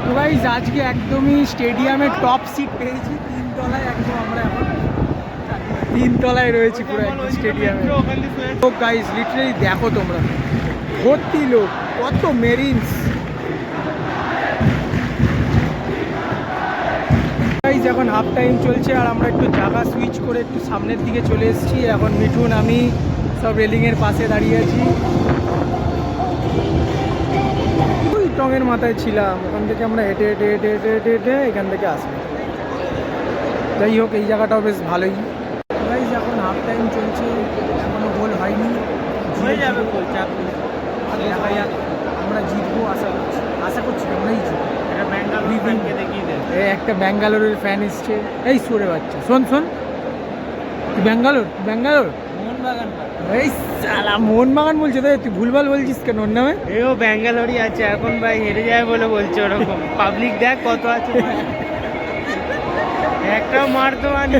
তো গাইস আজকে একদমই স্টেডিয়ামে টপ সিট পেয়েছি, 3 তলায় একদম। আমরা এখন 3 তলায় রয়েছি পুরো একদম স্টেডিয়ামে। তো গাইস লিটারালি দেখো তোমরা, ভর্তি লোক, কত মেরিনস। গাইস এখন হাফ টাইম চলছে আর আমরা একটু জায়গা সুইচ করে একটু সামনের দিকে চলে এসেছি। এখন মিঠুন আমি সব রেলিংয়ের পাশে দাঁড়িয়ে আছি। টঙের মাথায় ছিলাম, ওখান থেকে আমরা হেঁটে হেঁটে হেঁটে হেঁটে হেঁটে হেঁটে এখান থেকে আসবো। যাই হোক, এই জায়গাটাও বেশ ভালোই। গাইস এখন হাফ টাইম চলছে, এখনো গোল হয়নি, হয়ে যাবে গোল, চাপ নেই। দেখা যাক, আমরা জিতবো আশা করছি আমরাই জিতবো। এটা ব্যাঙ্গালোর ফ্যানকে দেখিয়ে দে। একটা ব্যাঙ্গালোরের ফ্যান এসছে, এই সরে বাচ্চা, শোন শোন, তুই ব্যাঙ্গালোর মোহনবাগান এই সালা মোহনবাগান বলছে, তাই তুই ভুলভাল বলছিস কেন ওর নামে? এও ব্যাঙ্গালোরই আছে এখন ভাই, হেরে যায় বলে বলছে ওরকম। পাবলিক দেখ কত আছে ভাই। একটাও মার তো আনি।